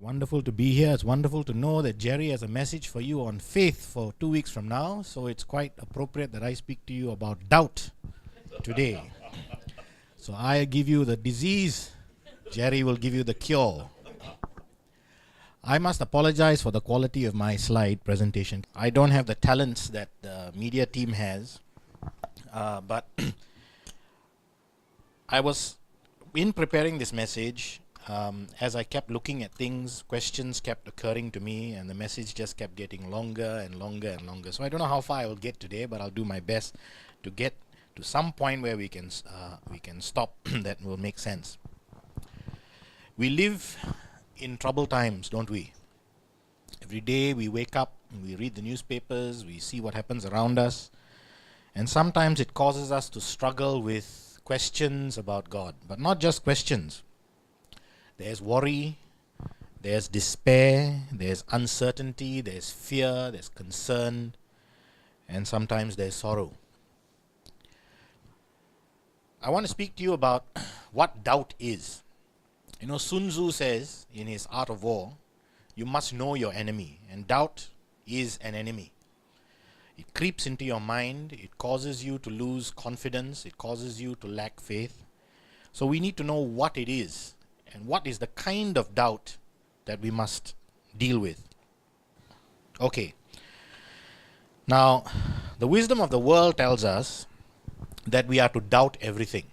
Wonderful to be here. It's wonderful to know that Jerry has a message for you on faith for 2 weeks from now. So it's quite appropriate that I speak to you about doubt today. So I give you the disease, Jerry will give you the cure. I must apologize for the quality of my slide presentation. I don't have the talents that the media team has, but I was in preparing this message. As I kept looking at things, questions kept occurring to me, and the message just kept getting longer and longer and longer. So I don't know how far I will get today, but I'll do my best to get to some point where we can stop that will make sense. We live in troubled times, don't we? Every day we wake up, we read the newspapers, we see what happens around us, and sometimes it causes us to struggle with questions about God, but not just questions. There's worry, there's despair, there's uncertainty, there's fear, there's concern, and sometimes there's sorrow. I want to speak to you about what doubt is. You know, Sun Tzu says in his Art of War, you must know your enemy, and doubt is an enemy. It creeps into your mind, it causes you to lose confidence, it causes you to lack faith. So we need to know what it is. And what is the kind of doubt that we must deal with? Okay. Now, the wisdom of the world tells us that we are to doubt everything.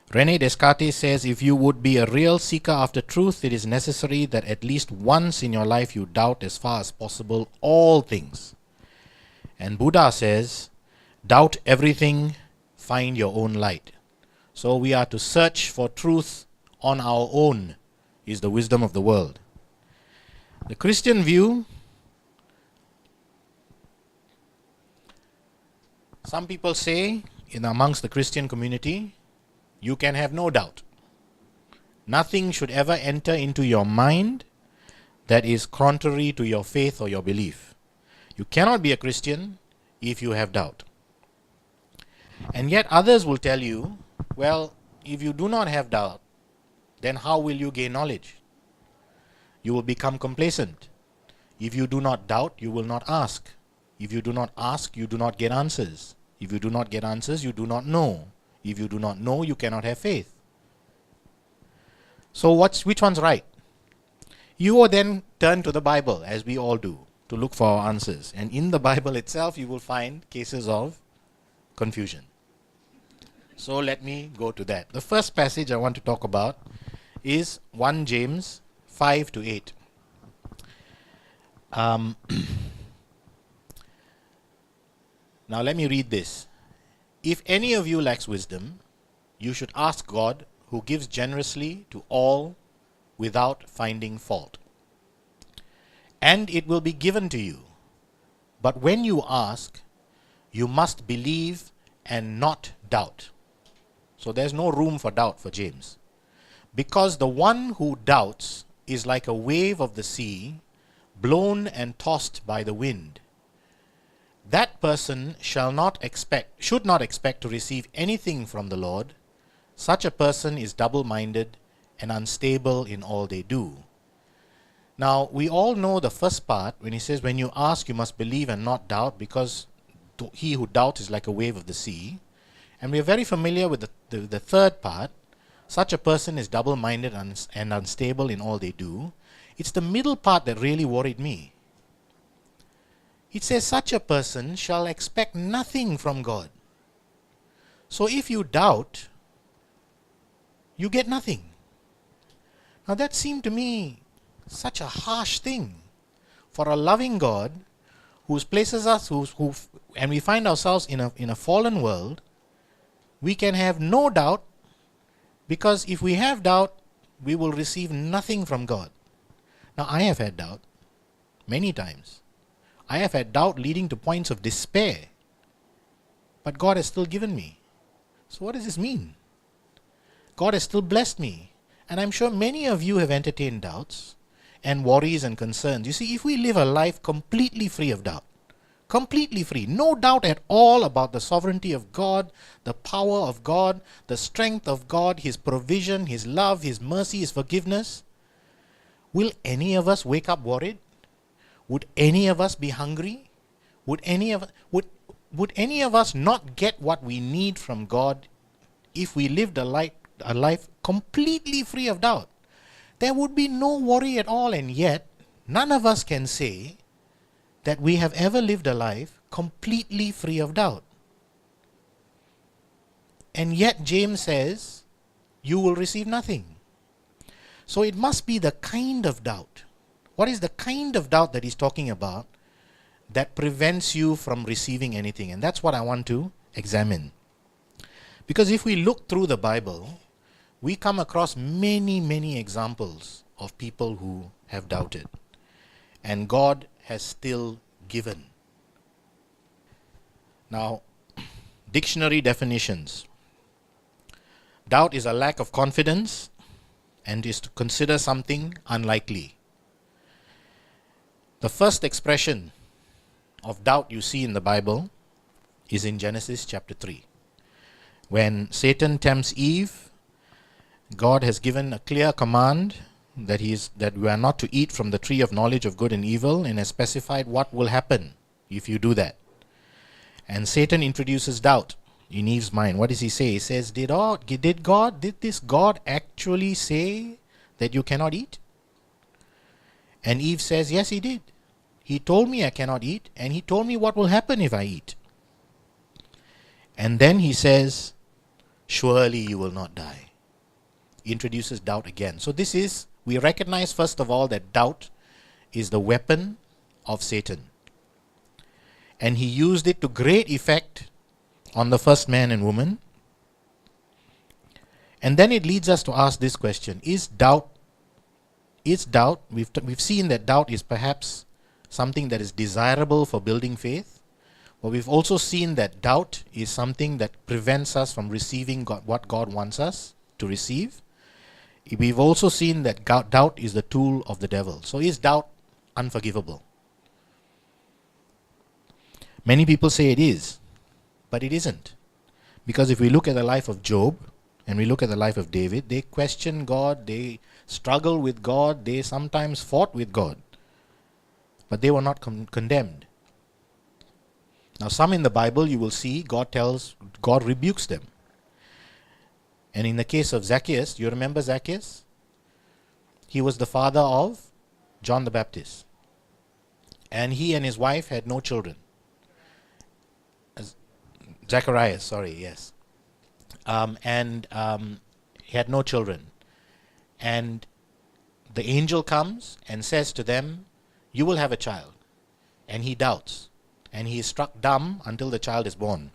René Descartes says, if you would be a real seeker after truth, it is necessary that at least once in your life you doubt as far as possible all things. And Buddha says, doubt everything, find your own light. So we are to search for truth on our own, is the wisdom of the world. The Christian view, some people say amongst the Christian community, you can have no doubt. Nothing should ever enter into your mind that is contrary to your faith or your belief. You cannot be a Christian if you have doubt. And yet others will tell you, well, if you do not have doubt, then how will you gain knowledge? You will become complacent. If you do not doubt, you will not ask. If you do not ask, you do not get answers. If you do not get answers, you do not know. If you do not know, you cannot have faith. So which one's right? You will then turn to the Bible, as we all do, to look for our answers. And in the Bible itself, you will find cases of confusion. So let me go to that. The first passage I want to talk about is 1 James 5 to 8. Now let me read this. If any of you lacks wisdom, you should ask God, who gives generously to all without finding fault, and it will be given to you. But when you ask, you must believe and not doubt. So there's no room for doubt for James. Because the one who doubts is like a wave of the sea, blown and tossed by the wind. That person should not expect to receive anything from the Lord. Such a person is double-minded and unstable in all they do. Now, we all know the first part when he says, when you ask, you must believe and not doubt, because he who doubts is like a wave of the sea. And we are very familiar with the third part. Such a person is double-minded and unstable in all they do. It's the middle part that really worried me. It says, such a person shall expect nothing from God. So if you doubt, you get nothing. Now that seemed to me such a harsh thing for a loving God who places us, and we find ourselves in a fallen world. We can have no doubt, because if we have doubt, we will receive nothing from God. Now, I have had doubt many times. I have had doubt leading to points of despair. But God has still given me. So what does this mean? God has still blessed me. And I'm sure many of you have entertained doubts and worries and concerns. You see, if we live a life completely free of doubt, completely free, no doubt at all about the sovereignty of God, the power of God, the strength of God, His provision, His love, His mercy, His forgiveness, Will any of us wake up worried? Would any of us be hungry? Would any of us not get what we need from God if we lived a life completely free of doubt? There would be no worry at all, and yet none of us can say that we have ever lived a life completely free of doubt. And yet James says, you will receive nothing. So it must be the kind of doubt. What is the kind of doubt that he's talking about that prevents you from receiving anything? And that's what I want to examine. Because if we look through the Bible, we come across many, many examples of people who have doubted. And God has still given. Now, dictionary definitions. Doubt is a lack of confidence and is to consider something unlikely. The first expression of doubt you see in the Bible is in Genesis chapter 3. When Satan tempts Eve, God has given a clear command that we are not to eat from the tree of knowledge of good and evil, and has specified what will happen if you do that. And Satan introduces doubt in Eve's mind. What does he say? He says, did this God actually say that you cannot eat? And Eve says, yes, he did. He told me I cannot eat, and he told me what will happen if I eat. And then he says, surely you will not die. He introduces doubt again. So we recognize first of all that doubt is the weapon of Satan. And he used it to great effect on the first man and woman. And then it leads us to ask this question: Is doubt? We've seen that doubt is perhaps something that is desirable for building faith, but we've also seen that doubt is something that prevents us from receiving what God wants us to receive. We've also seen that doubt is the tool of the devil. So is doubt unforgivable? Many people say it is, but it isn't. Because if we look at the life of Job and we look at the life of David, they question God, they struggle with God, they sometimes fought with God, but they were not condemned. Now, some in the Bible you will see God rebukes them. And in the case of Zacchaeus, do you remember Zacchaeus? He was the father of John the Baptist. And he and his wife had no children. Zacharias, sorry, yes. He had no children. And the angel comes and says to them, you will have a child. And he doubts. And he is struck dumb until the child is born.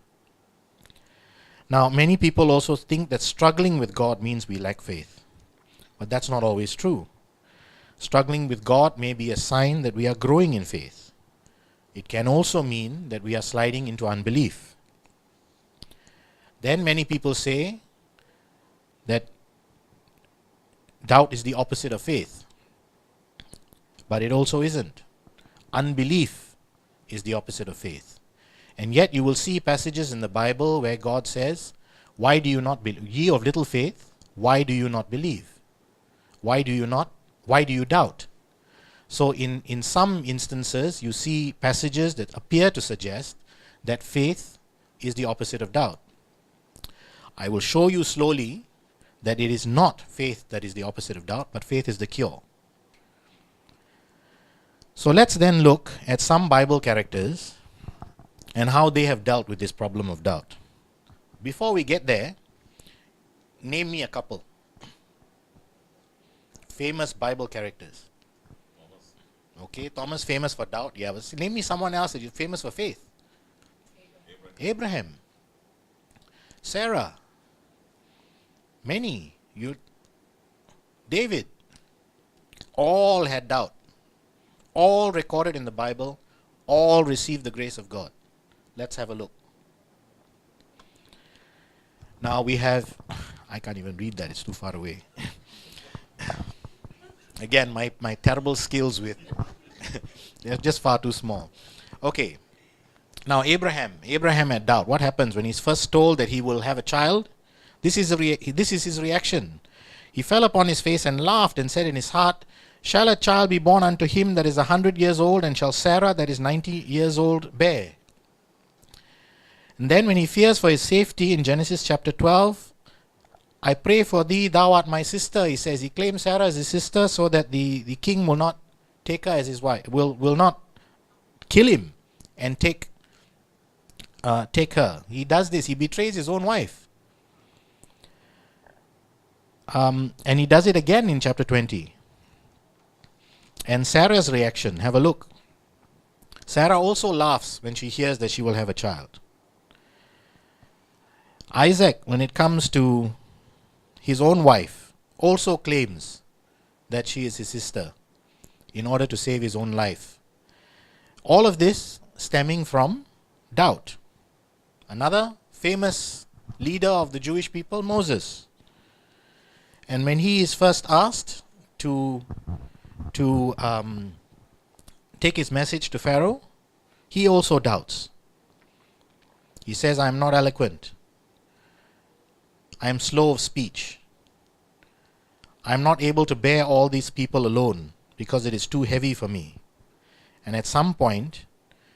Now, many people also think that struggling with God means we lack faith. But that's not always true. Struggling with God may be a sign that we are growing in faith. It can also mean that we are sliding into unbelief. Then many people say that doubt is the opposite of faith. But it also isn't. Unbelief is the opposite of faith. And yet you will see passages in the Bible where God says, why do you not believe? Ye of little faith, why do you not believe? Why do you doubt? So in some instances you see passages that appear to suggest that faith is the opposite of doubt. I will show you slowly that it is not faith that is the opposite of doubt, but faith is the cure. So let's then look at some Bible characters and how they have dealt with this problem of doubt. Before we get there, name me a couple. Famous Bible characters. Okay, Thomas famous for doubt. Yeah, but name me someone else that is famous for faith. Abraham. Sarah. Many. David. All had doubt. All recorded in the Bible. All received the grace of God. Let's have a look. Now we have, I can't even read that, it's too far away. Again, my terrible skills with, they're just far too small. Okay, now Abraham had doubt. What happens when he's first told that he will have a child? This is his reaction. He fell upon his face and laughed and said in his heart, Shall a child be born unto him that is 100 years old, and shall Sarah that is 90 years old bear? And then when he fears for his safety in Genesis chapter 12, I pray for thee, thou art my sister, he says. He claims Sarah as his sister so that the king will not take her as his wife, will not kill him and take her. He does this. He betrays his own wife. And he does it again in chapter 20. And Sarah's reaction, have a look. Sarah also laughs when she hears that she will have a child. Isaac, when it comes to his own wife, also claims that she is his sister in order to save his own life. All of this stemming from doubt. Another famous leader of the Jewish people, Moses. And when he is first asked to take his message to Pharaoh, he also doubts. He says, I am not eloquent. I am slow of speech. I am not able to bear all these people alone because it is too heavy for me. And at some point,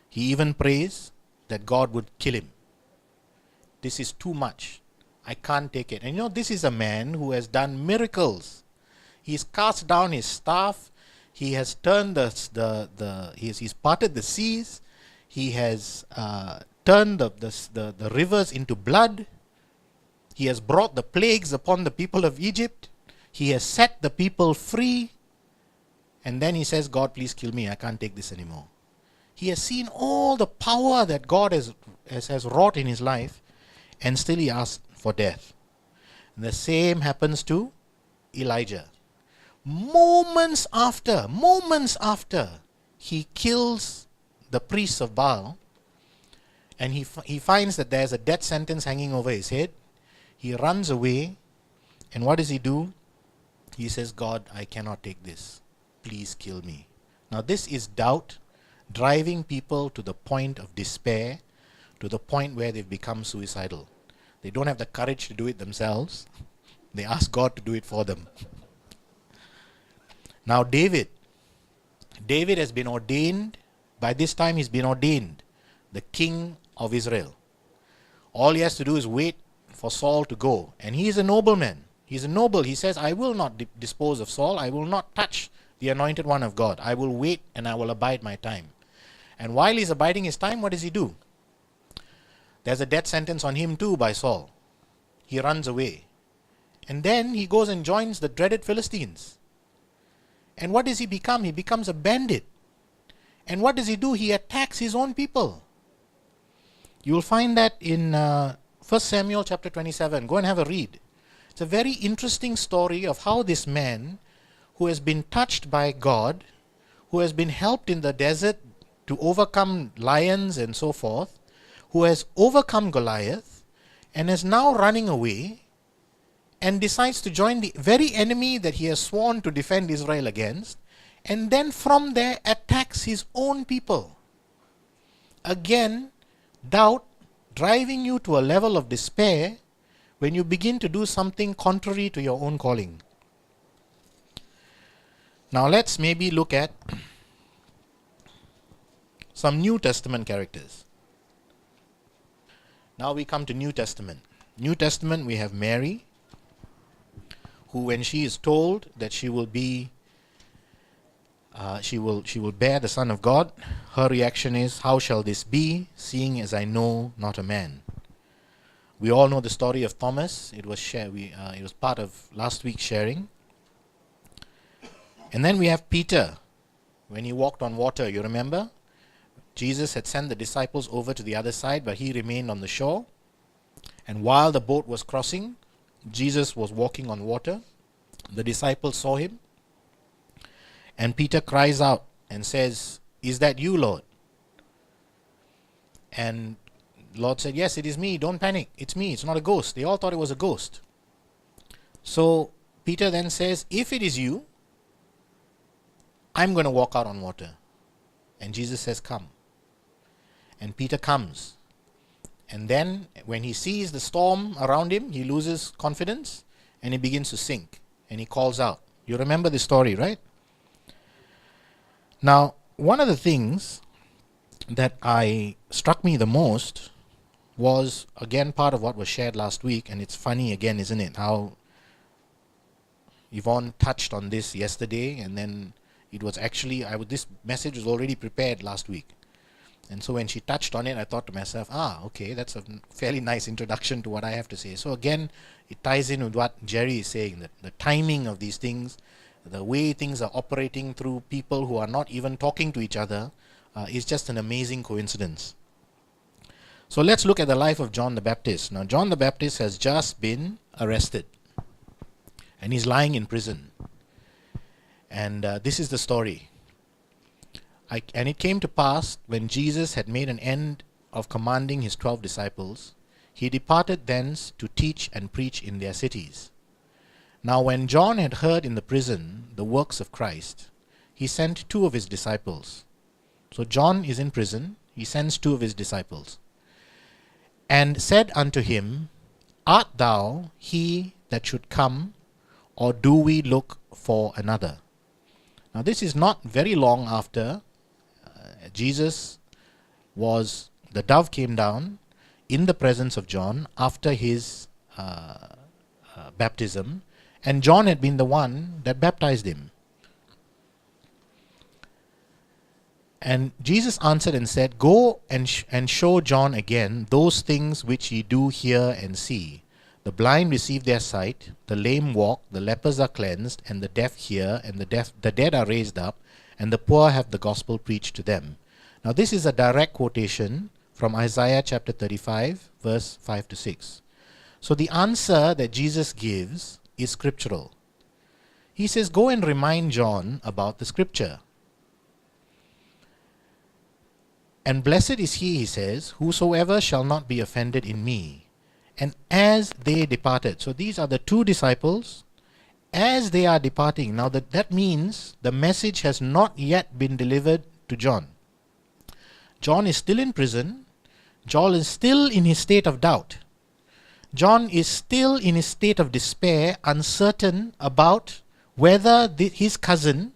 he even prays that God would kill him. This is too much. I can't take it. And this is a man who has done miracles. He's cast down his staff. He has turned he's parted the seas. He has turned the rivers into blood. He has brought the plagues upon the people of Egypt. He has set the people free. And then he says, God, please kill me. I can't take this anymore. He has seen all the power that God has wrought in his life, and still he asks for death. And the same happens to Elijah. Moments after he kills the priests of Baal, and he finds that there's a death sentence hanging over his head, he runs away, and what does he do? He says, God, I cannot take this. Please kill me. Now this is doubt driving people to the point of despair, to the point where they've become suicidal. They don't have the courage to do it themselves. They ask God to do it for them. Now David has been ordained. By this time he's been ordained the king of Israel. All he has to do is wait for Saul to go. And he is a nobleman. He's a noble. He says, I will not dispose of Saul. I will not touch the anointed one of God. I will wait and I will abide my time. And while he's abiding his time, what does he do? There's a death sentence on him too by Saul. He runs away. And then he goes and joins the dreaded Philistines. And what does he become? He becomes a bandit. And what does he do? He attacks his own people. You will find that in 1 Samuel chapter 27. Go and have a read. It's a very interesting story of how this man, who has been touched by God, who has been helped in the desert to overcome lions and so forth, who has overcome Goliath and is now running away and decides to join the very enemy that he has sworn to defend Israel against, and then from there attacks his own people. Again, doubt driving you to a level of despair when you begin to do something contrary to your own calling. Now let's maybe look at some New Testament characters. Now we come to New Testament. New Testament, we have Mary, who when she is told that she will be she will bear the Son of God, her reaction is, how shall this be, seeing as I know not a man? We all know the story of Thomas. It was part of last week's sharing. And then we have Peter, when he walked on water, you remember? Jesus had sent the disciples over to the other side, but he remained on the shore. And while the boat was crossing, Jesus was walking on water. The disciples saw him. And Peter cries out and says, is that you, Lord? And Lord said, yes, it is me. Don't panic. It's me. It's not a ghost. They all thought it was a ghost. So Peter then says, if it is you, I'm going to walk out on water. And Jesus says, come. And Peter comes. And then when he sees the storm around him, he loses confidence and he begins to sink. And he calls out. You remember the story, right? Now, one of the things that I struck me the most was again part of what was shared last week, and it's funny again, isn't it? How Yvonne touched on this yesterday, and then it was actually this message was already prepared last week. And so when she touched on it, I thought to myself, okay, that's a fairly nice introduction to what I have to say. So again, it ties in with what Jerry is saying, that the timing of these things, the way things are operating through people who are not even talking to each other, is just an amazing coincidence. So let's look at the life of John the Baptist. Now, John the Baptist has just been arrested, and he's lying in prison. And this is the story. And it came to pass, when Jesus had made an end of commanding his 12 disciples, he departed thence to teach and preach in their cities. Now when John had heard in the prison the works of Christ, he sent 2 of his disciples. So John is in prison, he sends 2 of his disciples, and said unto him, Art thou he that should come, or do we look for another? Now this is not very long after the dove came down in the presence of John after his baptism, and John had been the one that baptized him. And Jesus answered and said, Go and show John again those things which ye do hear and see. The blind receive their sight, the lame walk, the lepers are cleansed, and the deaf hear, and the dead are raised up, and the poor have the gospel preached to them. Now this is a direct quotation from Isaiah chapter 35, verse 5 to 6. So the answer that Jesus gives is scriptural. He says, go and remind John about the scripture. And blessed is he says, whosoever shall not be offended in me. And as they departed, so these are the 2 disciples, as they are departing. Now that means the message has not yet been delivered to John. John is still in prison. John is still in his state of doubt. John is still in his state of despair, uncertain about whether his cousin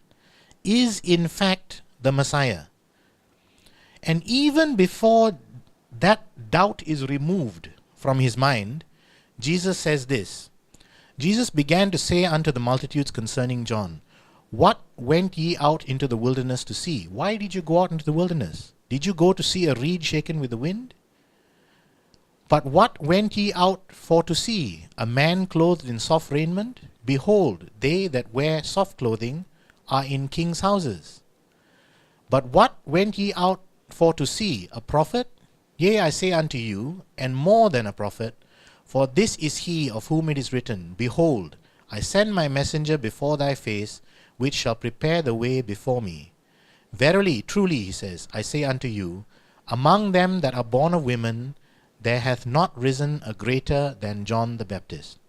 is in fact the Messiah. And even before that doubt is removed from his mind, Jesus says this. Jesus began to say unto the multitudes concerning John, What went ye out into the wilderness to see? Why did you go out into the wilderness? Did you go to see a reed shaken with the wind? But what went ye out for to see? A man clothed in soft raiment? Behold, they that wear soft clothing are in kings' houses. But what went ye out for to see? A prophet? Yea, I say unto you, and more than a prophet, for this is he of whom it is written, Behold, I send my messenger before thy face, which shall prepare the way before me. Verily, truly, he says, I say unto you, among them that are born of women, there hath not risen a greater than John the Baptist.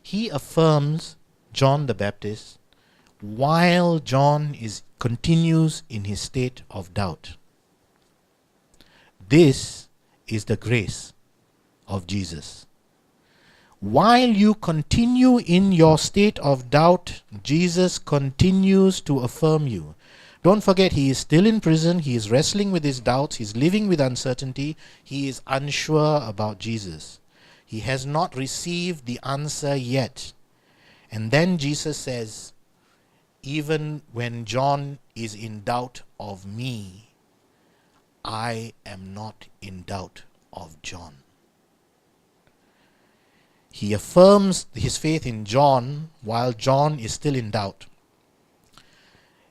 He affirms John the Baptist while John continues in his state of doubt. This is the grace of Jesus. While you continue in your state of doubt, Jesus continues to affirm you. Don't forget, he is still in prison. He is wrestling with his doubts. He's living with uncertainty. He is unsure about Jesus. He has not received the answer yet. And then Jesus says, even when John is in doubt of me, I am not in doubt of John. He affirms his faith in John while John is still in doubt.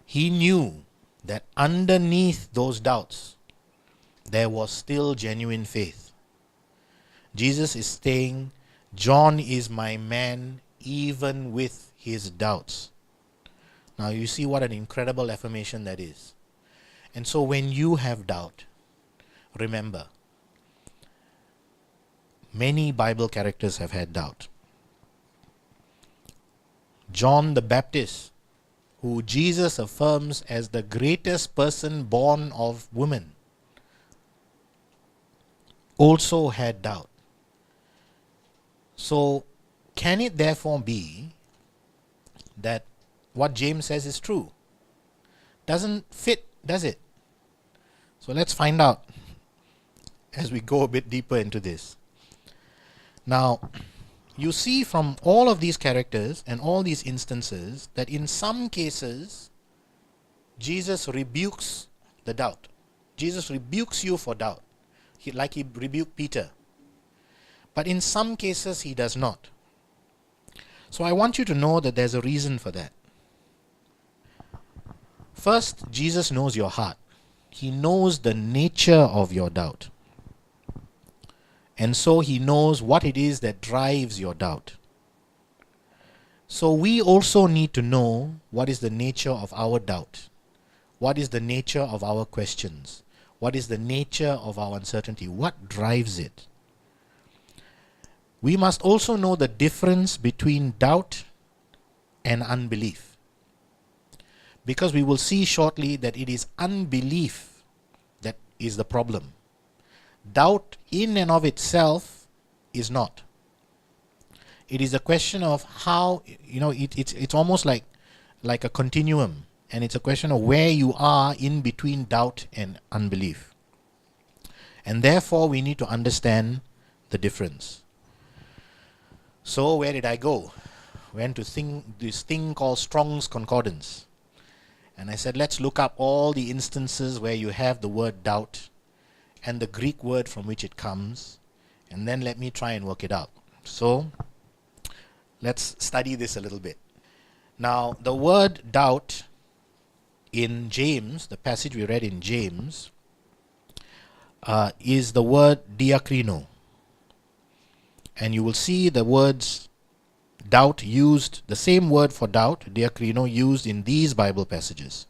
He knew that underneath those doubts, there was still genuine faith. Jesus is saying, John is my man even with his doubts. Now you see what an incredible affirmation that is. And so when you have doubt, remember, many Bible characters have had doubt. John the Baptist, who Jesus affirms as the greatest person born of woman, also had doubt. So, can it therefore be that what James says is true? Doesn't fit Does it? So let's find out as we go a bit deeper into this. Now, you see from all of these characters and all these instances that in some cases, Jesus rebukes the doubt. Jesus rebukes you for doubt, like he rebuked Peter. But in some cases, he does not. So I want you to know that there's a reason for that. First, Jesus knows your heart. He knows the nature of your doubt. And so he knows what it is that drives your doubt. So we also need to know what is the nature of our doubt. What is the nature of our questions? What is the nature of our uncertainty? What drives it? We must also know the difference between doubt and unbelief. Because we will see shortly that it is unbelief that is the problem. Doubt in and of itself is not. It is a question of how, it's almost like a continuum. And it's a question of where you are in between doubt and unbelief. And therefore we need to understand the difference. So where did I go? Went to this thing called Strong's Concordance. And I said, let's look up all the instances where you have the word doubt and the Greek word from which it comes, and then let me try and work it out. So let's study this a little bit. Now, the word doubt in James, the passage we read in James, is the word diakrino. And you will see the words doubt used, the same word for doubt, diakrino, used in these Bible passages.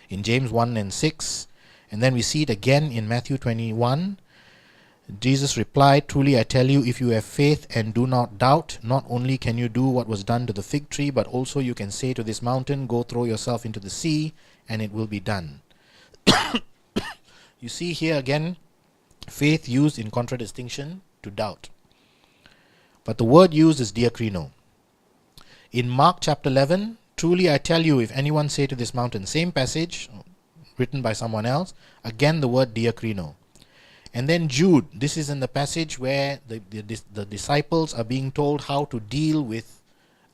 In James 1 and 6, and then we see it again in Matthew 21. Jesus replied, "Truly I tell you, if you have faith and do not doubt, not only can you do what was done to the fig tree, but also you can say to this mountain, go throw yourself into the sea, and it will be done." You see here again, faith used in contradistinction to doubt. But the word used is diakrino. In Mark chapter 11, "Truly I tell you, if anyone say to this mountain," same passage, written by someone else, again the word diakrino. And then Jude, this is in the passage where the disciples are being told how to deal with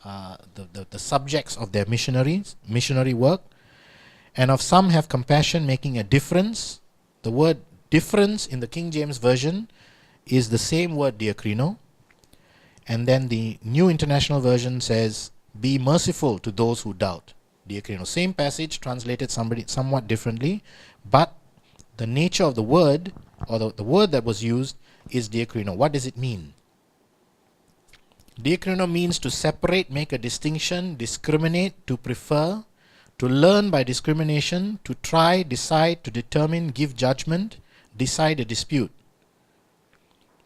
the subjects of their missionary work. "And of some have compassion, making a difference." The word difference in the King James Version is the same word diakrino. And then the New International Version says, "Be merciful to those who doubt." Diakrino. Same passage, translated somewhat differently, but the nature of the word, or the word that was used, is diakrino. What does it mean? Diakrino means to separate, make a distinction, discriminate, to prefer, to learn by discrimination, to try, decide, to determine, give judgment, decide a dispute.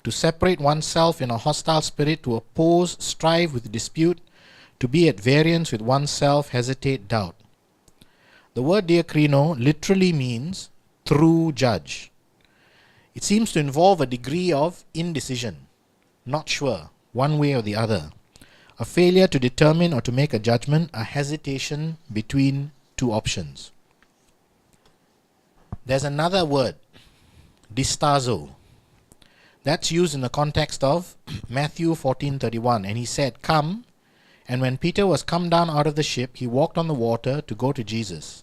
To separate oneself in a hostile spirit, to oppose, strive with dispute, to be at variance with oneself, hesitate, doubt. The word diakrino literally means true judge. It seems to involve a degree of indecision, not sure, one way or the other, a failure to determine or to make a judgment, a hesitation between two options. There's another word, distazo. That's used in the context of Matthew 14:31, and he said, "Come." And when Peter was come down out of the ship, he walked on the water to go to Jesus.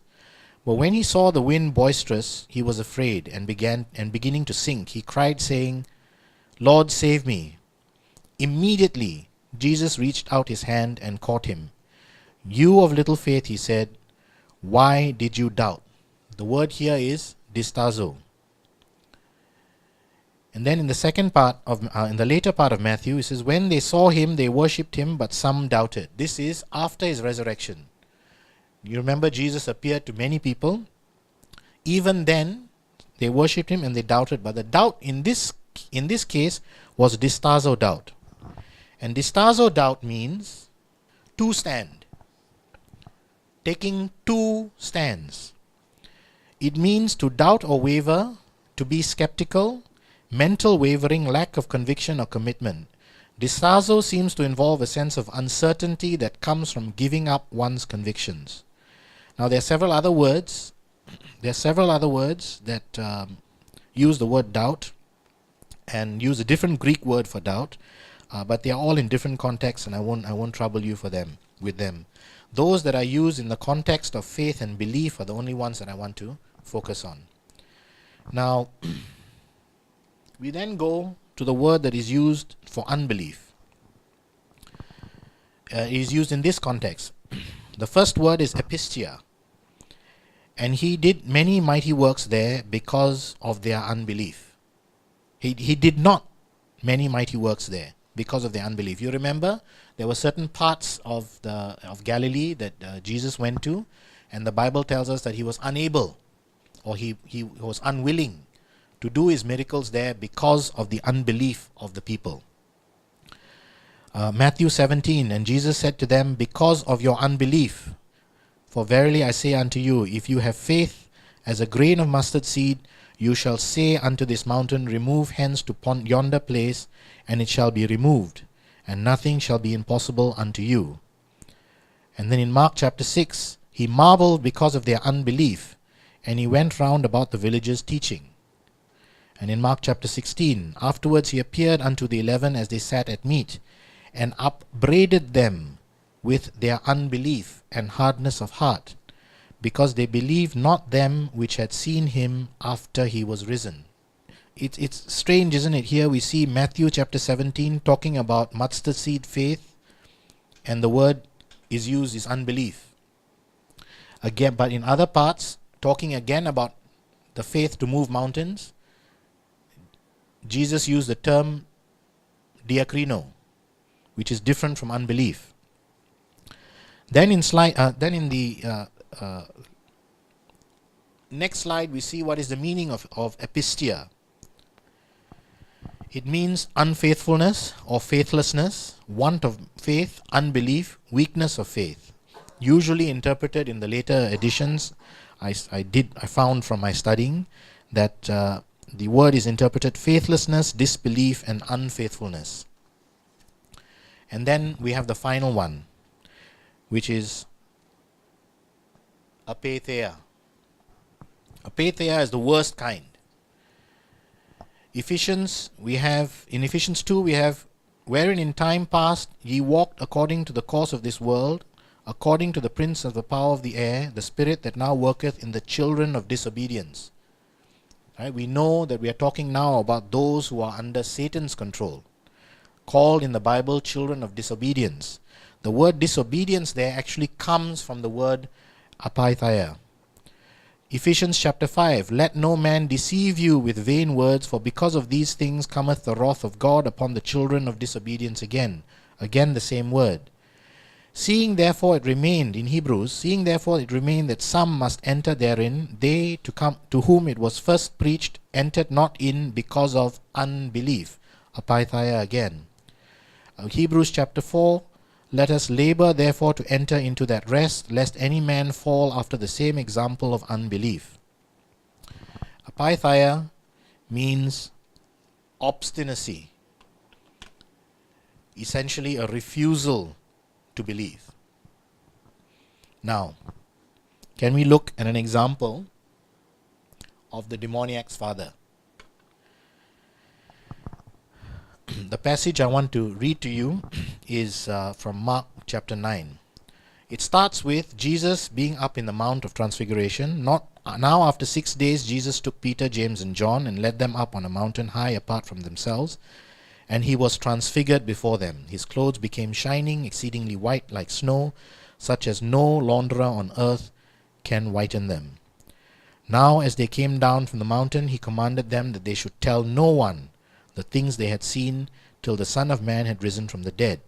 But when he saw the wind boisterous, he was afraid, and beginning to sink, he cried, saying, "Lord, save me." Immediately Jesus reached out his hand and caught him. "You of little faith," he said, "why did you doubt?" The word here is distazo. And then in the second part of, in the later part of Matthew, it says, "When they saw him, they worshipped him, but some doubted." This is after his resurrection. You remember Jesus appeared to many people. Even then, they worshipped him and they doubted. But the doubt in this case was distazo doubt. And distazo doubt means to stand. Taking two stands. It means to doubt or waver, to be skeptical, mental wavering, lack of conviction or commitment. Distazo seems to involve a sense of uncertainty that comes from giving up one's convictions. Now there are several other words There are several other words that use the word doubt and use a different Greek word for doubt, but they are all in different contexts, and I won't trouble you with them. Those that are used in the context of faith and belief are the only ones that I want to focus on. Now, we then go to the word that is used for unbelief. It is used in this context. The first word is epistia, and he did many mighty works there because of their unbelief. He did not many mighty works there because of their unbelief. You remember there were certain parts of Galilee that Jesus went to, and the Bible tells us that he was unable, or he was unwilling to do his miracles there because of the unbelief of the people. Matthew 17, and Jesus said to them, because of your unbelief, for verily I say unto you, if you have faith as a grain of mustard seed, you shall say unto this mountain, remove hence to yonder place, and it shall be removed, and nothing shall be impossible unto you. And then in Mark chapter 6, he marveled because of their unbelief, and he went round about the villages teaching. And in Mark chapter 16, afterwards he appeared unto the 11 as they sat at meat, and upbraided them with their unbelief and hardness of heart, because they believed not them which had seen him after he was risen. It's strange, isn't it? Here we see Matthew chapter 17 talking about mustard seed faith, and the word is used is unbelief. Again, but in other parts, talking again about the faith to move mountains, Jesus used the term diakrino, which is different from unbelief. Then in the next slide, we see what is the meaning of epistia. It means unfaithfulness or faithlessness, want of faith, unbelief, weakness of faith. Usually interpreted in the later editions, I found from my studying that the word is interpreted faithlessness, disbelief, and unfaithfulness. And then we have the final one, which is apatheia. Apatheia is the worst kind. In Ephesians 2 we have, wherein in time past ye walked according to the course of this world, according to the prince of the power of the air, the spirit that now worketh in the children of disobedience. Right? We know that we are talking now about those who are under Satan's control, called in the Bible children of disobedience. The word disobedience there actually comes from the word apatheia. Ephesians chapter 5, let no man deceive you with vain words, for because of these things cometh the wrath of God upon the children of disobedience again. Again the same word. Seeing therefore it remained that some must enter therein, they to whom it was first preached entered not in because of unbelief. Apatheia again. Hebrews chapter 4, let us labor therefore to enter into that rest, lest any man fall after the same example of unbelief. Apatheia means obstinacy, essentially a refusal to believe. Now, can we look at an example of the demoniac's father? The passage I want to read to you is from Mark chapter 9. It starts with Jesus being up in the Mount of Transfiguration. Now after 6 days Jesus took Peter, James and John and led them up on a mountain high apart from themselves, and he was transfigured before them. His clothes became shining, exceedingly white like snow, such as no launderer on earth can whiten them. Now as they came down from the mountain, he commanded them that they should tell no one the things they had seen till the Son of Man had risen from the dead.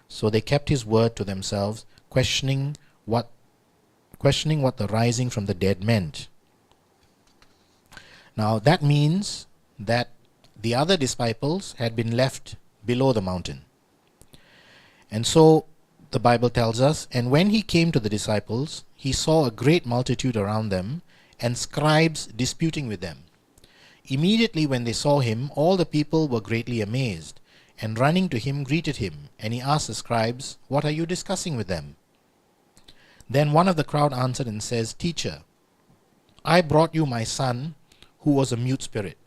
So they kept his word to themselves, questioning what the rising from the dead meant. Now that means that the other disciples had been left below the mountain. And so the Bible tells us, and when he came to the disciples, he saw a great multitude around them, and scribes disputing with them. Immediately when they saw him, all the people were greatly amazed, and running to him greeted him. And he asked the scribes, what are you discussing with them? Then one of the crowd answered and says, Teacher, I brought you my son who has a mute spirit.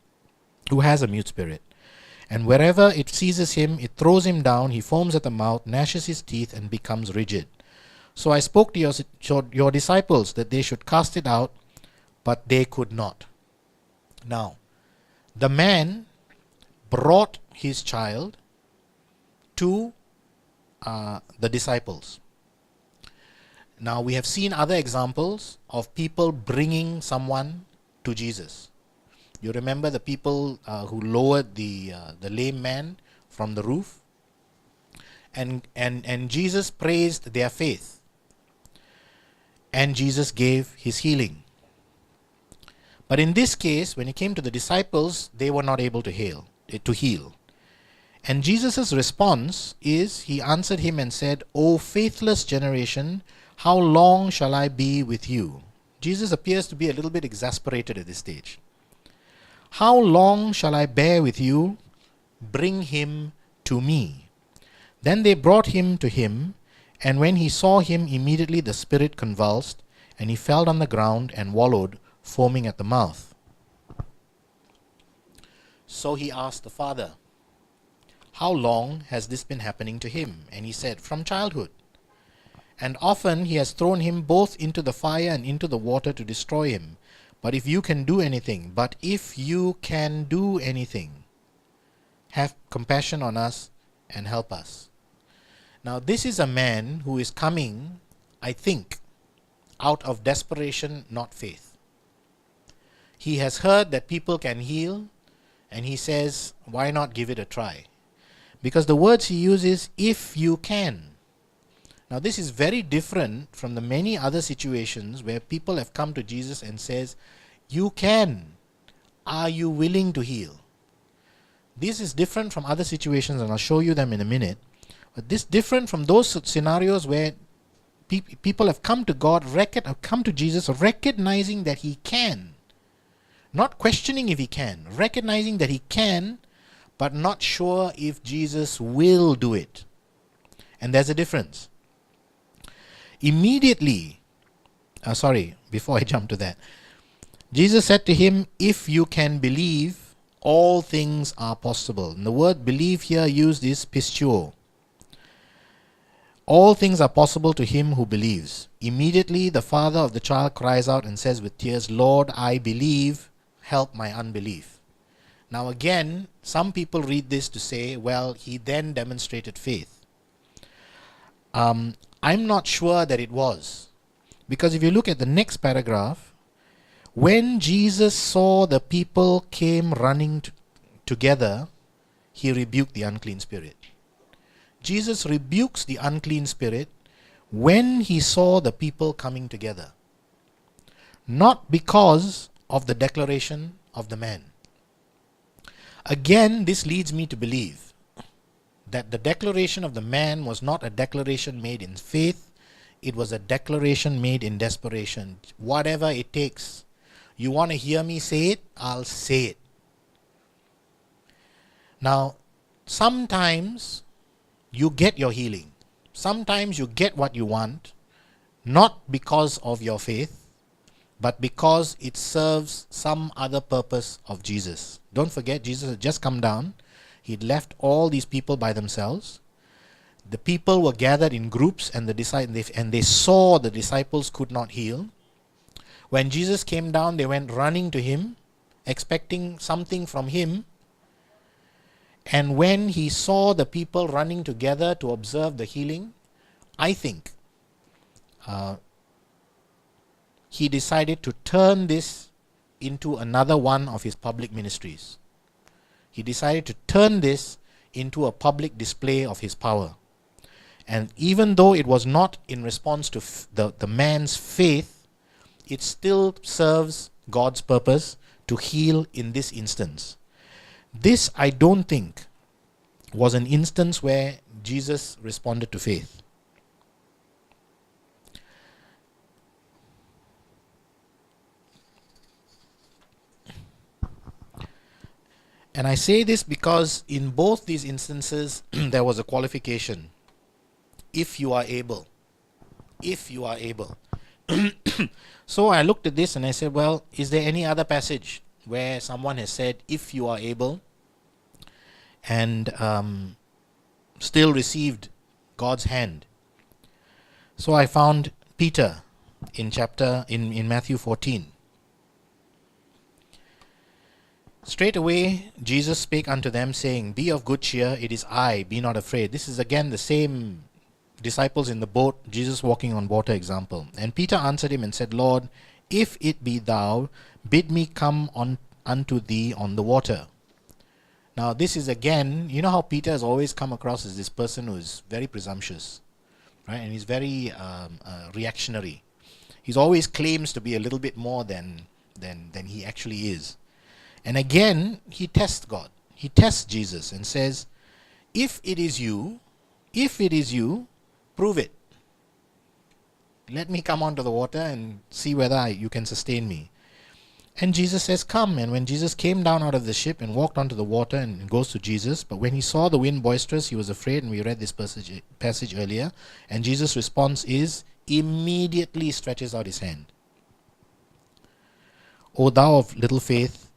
And wherever it seizes him, it throws him down, he foams at the mouth, gnashes his teeth, and becomes rigid. So I spoke to your disciples that they should cast it out, but they could not. Now, the man brought his child to the disciples. Now, we have seen other examples of people bringing someone to Jesus. You remember the people who lowered the lame man from the roof? And Jesus praised their faith. And Jesus gave his healing. But in this case, when it came to the disciples, they were not able to heal. And Jesus' response is, he answered him and said, O faithless generation, how long shall I be with you? Jesus appears to be a little bit exasperated at this stage. How long shall I bear with you? Bring him to me. Then they brought him to him, and when he saw him, immediately the spirit convulsed, and he fell on the ground and wallowed, foaming at the mouth. So he asked the father, how long has this been happening to him? And he said, from childhood. And often he has thrown him both into the fire and into the water to destroy him. But if you can do anything, have compassion on us and help us. Now, this is a man who is coming, I think, out of desperation, not faith. He has heard that people can heal, and he says, why not give it a try? Because the words he uses, if you can. Now, this is very different from the many other situations where people have come to Jesus and says, you can. Are you willing to heal? This is different from other situations, and I'll show you them in a minute. But this is different from those scenarios where people have come to God, have come to Jesus, recognizing that he can. Not questioning if he can, recognizing that he can, but not sure if Jesus will do it. And there's a difference. Immediately, before I jump to that, Jesus said to him, if you can believe, all things are possible. And the word believe here used is pistuo. All things are possible to him who believes. Immediately the father of the child cries out and says with tears, Lord, I believe, help my unbelief. Now again, some people read this to say, well, he then demonstrated faith. I'm not sure that it was. Because if you look at the next paragraph, when Jesus saw the people came running together, he rebuked the unclean spirit. Jesus rebukes the unclean spirit when he saw the people coming together. Not because of the declaration of the man. Again, this leads me to believe that the declaration of the man was not a declaration made in faith, it was a declaration made in desperation. Whatever it takes. You want to hear me say it? I'll say it. Now, sometimes you get your healing. Sometimes you get what you want, not because of your faith, but because it serves some other purpose of Jesus. Don't forget, Jesus had just come down. He'd left all these people by themselves. The people were gathered in groups, and they saw the disciples could not heal. When Jesus came down, they went running to him, expecting something from him. And when he saw the people running together to observe the healing, I think he decided to turn this into another one of his public ministries. He decided to turn this into a public display of his power. And even though it was not in response to the man's faith, it still serves God's purpose to heal in this instance. This, I don't think, was an instance where Jesus responded to faith. And I say this because in both these instances, there was a qualification. If you are able. If you are able. So I looked at this and I said, well, is there any other passage where someone has said, if you are able, and still received God's hand? So I found Peter in Matthew 14. Straight away Jesus spake unto them, saying, Be of good cheer, it is I, be not afraid. This is again the same disciples in the boat, Jesus walking on water example. And Peter answered him and said, Lord, if it be thou, bid me come on unto thee on the water. Now this is again, you know how Peter has always come across as this person who is very presumptuous, right? And he's very reactionary. He always claims to be a little bit more than he actually is. And again, he tests God. He tests Jesus and says, if it is you, prove it. Let me come onto the water and see whether you can sustain me. And Jesus says, come. And when Jesus came down out of the ship and walked onto the water, and goes to Jesus, but when he saw the wind boisterous, he was afraid, and we read this passage earlier. And Jesus' response is, immediately stretches out his hand. O thou of little faith,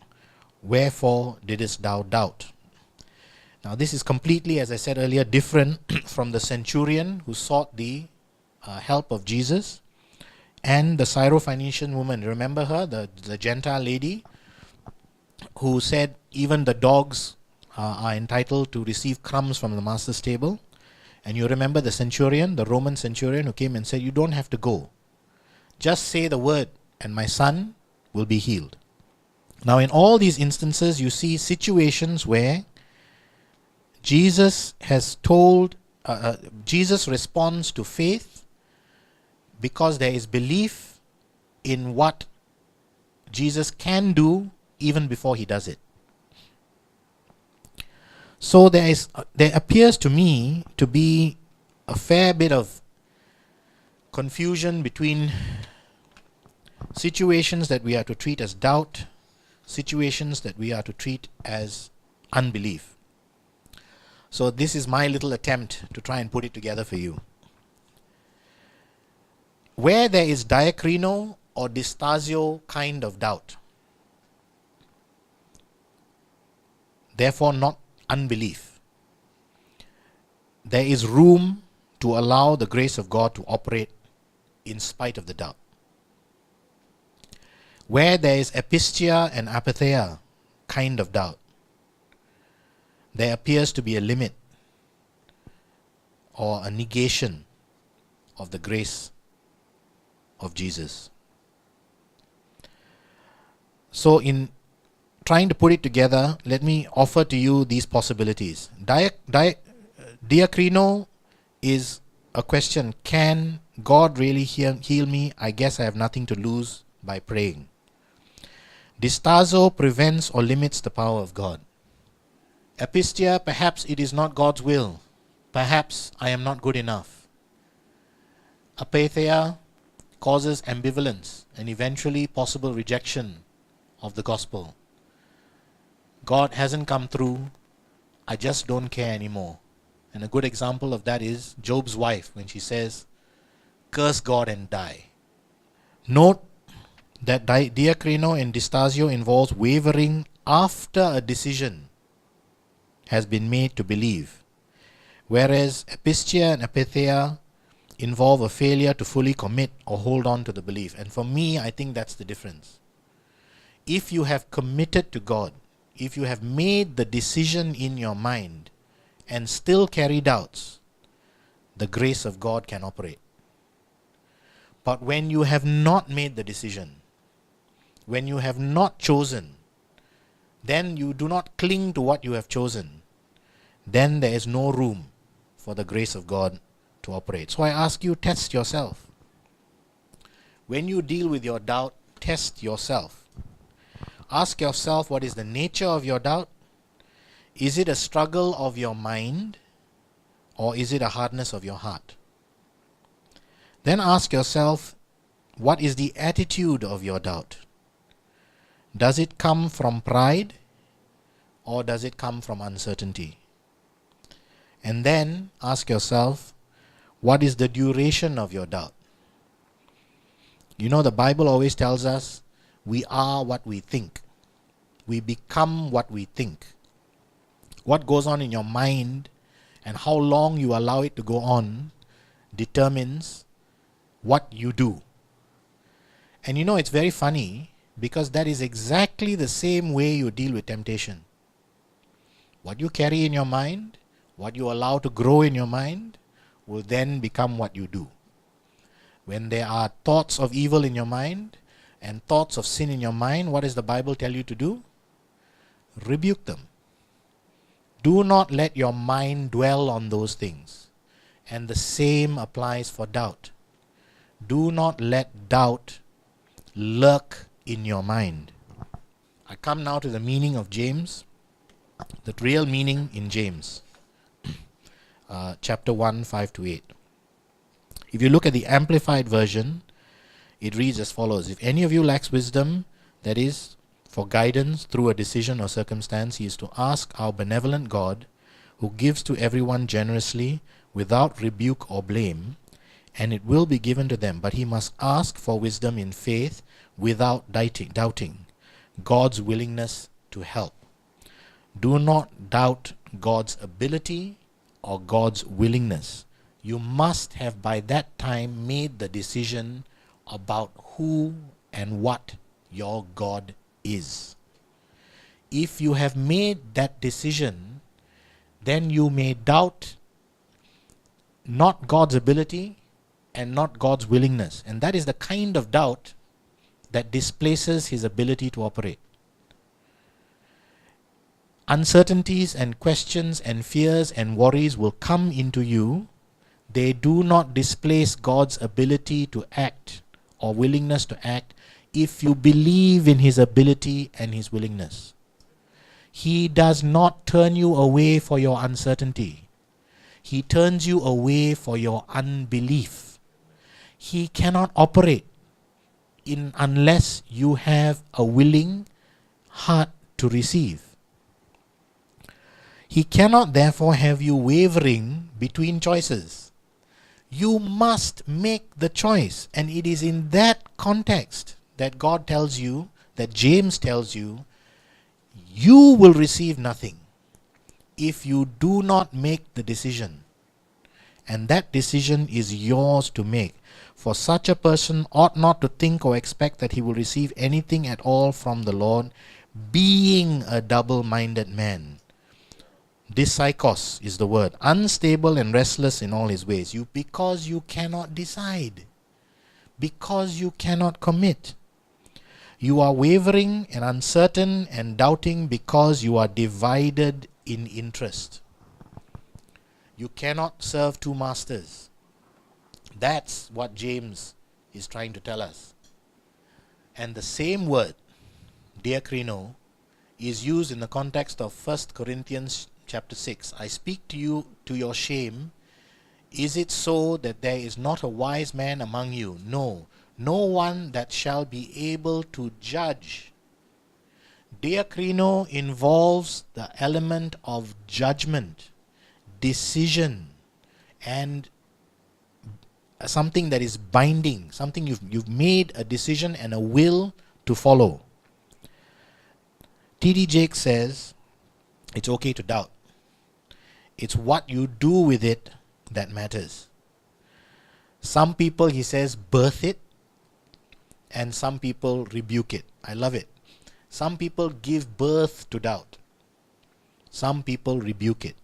wherefore didst thou doubt? Now this is completely, as I said earlier, different from the centurion who sought the help of Jesus, and the Syrophoenician woman. Remember her, the Gentile lady who said even the dogs are entitled to receive crumbs from the master's table. And you remember the centurion, the Roman centurion, who came and said, you don't have to go. Just say the word and my son will be healed. Now in all these instances you see situations where Jesus has told, Jesus responds to faith because there is belief in what Jesus can do even before he does it. So there appears to me to be a fair bit of confusion between situations that we are to treat as doubt, situations that we are to treat as unbelief. So this is my little attempt to try and put it together for you. Where there is diakrino or distasio kind of doubt, therefore not unbelief, there is room to allow the grace of God to operate in spite of the doubt. Where there is epistia and apatheia kind of doubt, there appears to be a limit or a negation of the grace of Jesus. So in trying to put it together, let me offer to you these possibilities. Diakrino is a question, can God really heal me? I guess I have nothing to lose by praying. Distazo prevents or limits the power of God. Epistia, perhaps it is not God's will. Perhaps I am not good enough. Apatheia causes ambivalence and eventually possible rejection of the gospel. God hasn't come through, I just don't care anymore. And a good example of that is Job's wife when she says, curse God and die. Note that diakrino and distasio involves wavering after a decision has been made to believe, whereas epistia and apatheia involve a failure to fully commit or hold on to the belief. And for me, I think that's the difference. If you have committed to God, if you have made the decision in your mind and still carry doubts, the grace of God can operate. But when you have not made the decision, when you have not chosen, then you do not cling to what you have chosen, then there is no room for the grace of God to operate. So I ask you, test yourself. When you deal with your doubt, test yourself. Ask yourself, what is the nature of your doubt? Is it a struggle of your mind, or is it a hardness of your heart? Then ask yourself, what is the attitude of your doubt? Does it come from pride, or does it come from uncertainty? And then ask yourself, what is the duration of your doubt? You know, the Bible always tells us we are what we think. We become what we think. What goes on in your mind and how long you allow it to go on determines what you do. And you know, it's very funny because that is exactly the same way you deal with temptation. What you carry in your mind, what you allow to grow in your mind, will then become what you do. When there are thoughts of evil in your mind and thoughts of sin in your mind, what does the Bible tell you to do? Rebuke them. Do not let your mind dwell on those things. And the same applies for doubt. Do not let doubt lurk in your mind. I come now to the meaning of James, the real meaning in James, chapter 1, 5-8. If you look at the Amplified Version, it reads as follows: If any of you lacks wisdom, that is, for guidance through a decision or circumstance, he is to ask our benevolent God, who gives to everyone generously, without rebuke or blame, and it will be given to them. But he must ask for wisdom in faith, without doubting God's willingness to help. Do not doubt God's ability or God's willingness. You must have by that time made the decision about who and what your God is. If you have made that decision, then you may doubt not God's ability and not God's willingness. And that is the kind of doubt that displaces his ability to operate. Uncertainties and questions and fears and worries will come into you. They do not displace God's ability to act or willingness to act if you believe in his ability and his willingness. He does not turn you away for your uncertainty. He turns you away for your unbelief. He cannot operate unless you have a willing heart to receive. He cannot therefore have you wavering between choices. You must make the choice, and it is in that context that God tells you, that James tells you, you will receive nothing if you do not make the decision. And that decision is yours to make. For such a person ought not to think or expect that he will receive anything at all from the Lord, being a double-minded man. Dysychos is the word, unstable and restless in all his ways. Because you cannot decide, because you cannot commit. You are wavering and uncertain and doubting because you are divided in interest. You cannot serve two masters. That's what James is trying to tell us. And the same word, diakrino, is used in the context of 1 Corinthians chapter 6. I speak to you to your shame. Is it so that there is not a wise man among you? No, no one that shall be able to judge. Diakrino involves the element of judgment, decision, and something that is binding, something you've made a decision and a will to follow. T.D. Jakes says it's okay to doubt. It's what you do with it that matters. Some people, he says, birth it, and some people rebuke it. I love it. Some people give birth to doubt. Some people rebuke it.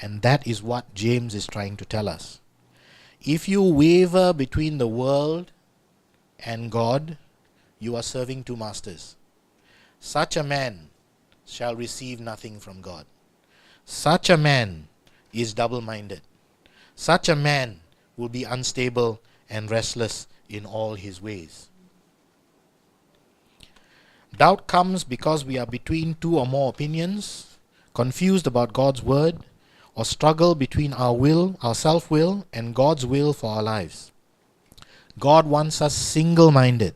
And that is what James is trying to tell us. If you waver between the world and God, you are serving two masters. Such a man shall receive nothing from God. Such a man is double-minded. Such a man will be unstable and restless in all his ways. Doubt comes because we are between two or more opinions, confused about God's word, or struggle between our will, our self-will, and God's will for our lives. God wants us single-minded.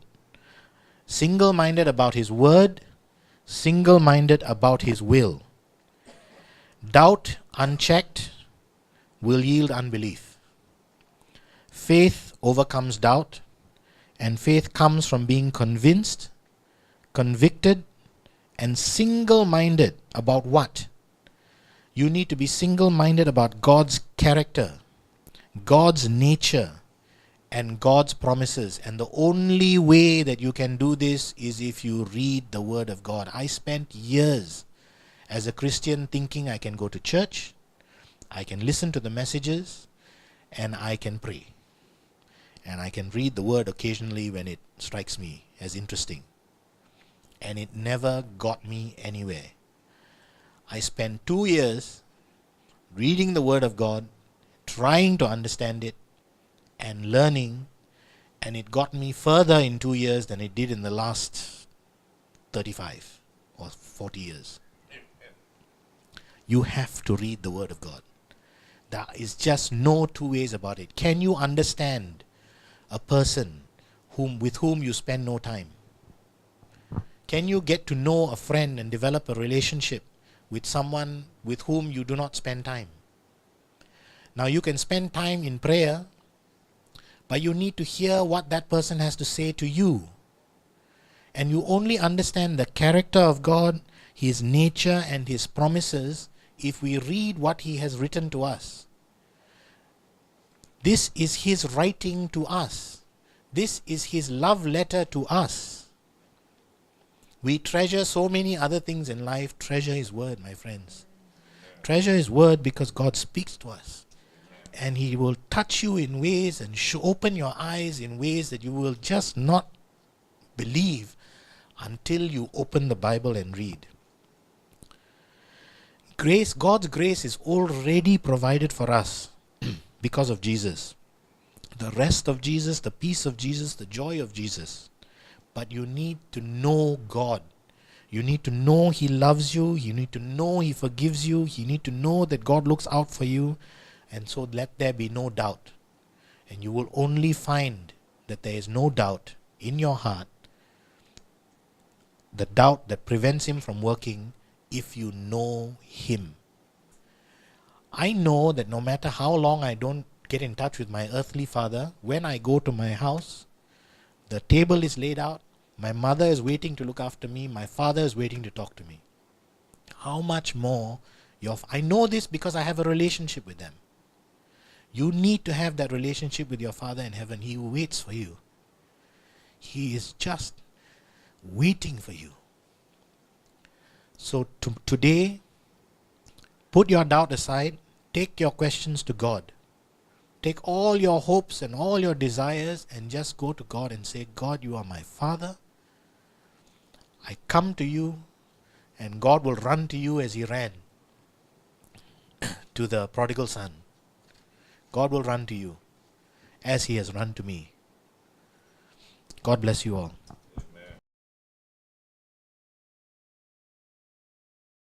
Single-minded about his word, single-minded about his will. Doubt unchecked will yield unbelief. Faith overcomes doubt, And faith comes from being convinced, convicted, and single-minded about what? You need to be single-minded about God's character, God's nature, and God's promises. And the only way that you can do this is if you read the Word of God. I spent years as a Christian thinking I can go to church, I can listen to the messages, and I can pray. And I can read the Word occasionally when it strikes me as interesting. And it never got me anywhere. I spent 2 years reading the Word of God, trying to understand it, and learning, and it got me further in 2 years than it did in the last 35 or 40 years. You have to read the Word of God. There is just no two ways about it. Can you understand a person with whom you spend no time? Can you get to know a friend and develop a relationship with someone with whom you do not spend time? Now you can spend time in prayer, but you need to hear what that person has to say to you. And you only understand the character of God, His nature and His promises if we read what He has written to us. This is His writing to us. This is His love letter to us. We treasure so many other things in life. Treasure His Word, my friends. Treasure His Word because God speaks to us. And He will touch you in ways and open your eyes in ways that you will just not believe until you open the Bible and read. Grace, God's grace is already provided for us because of Jesus. The rest of Jesus, the peace of Jesus, the joy of Jesus. But you need to know God. You need to know He loves you. You need to know He forgives you. You need to know that God looks out for you. And so let there be no doubt. And you will only find that there is no doubt in your heart. The doubt that prevents Him from working if you know Him. I know that no matter how long I don't get in touch with my earthly father, when I go to my house, the table is laid out. My mother is waiting to look after me. My father is waiting to talk to me. How much more I know this because I have a relationship with them. You need to have that relationship with your Father in heaven. He waits for you. He is just waiting for you. So today, put your doubt aside. Take your questions to God. Take all your hopes and all your desires and just go to God and say, God, you are my Father. I come to you, and God will run to you as He ran to the prodigal son. God will run to you as He has run to me. God bless you all.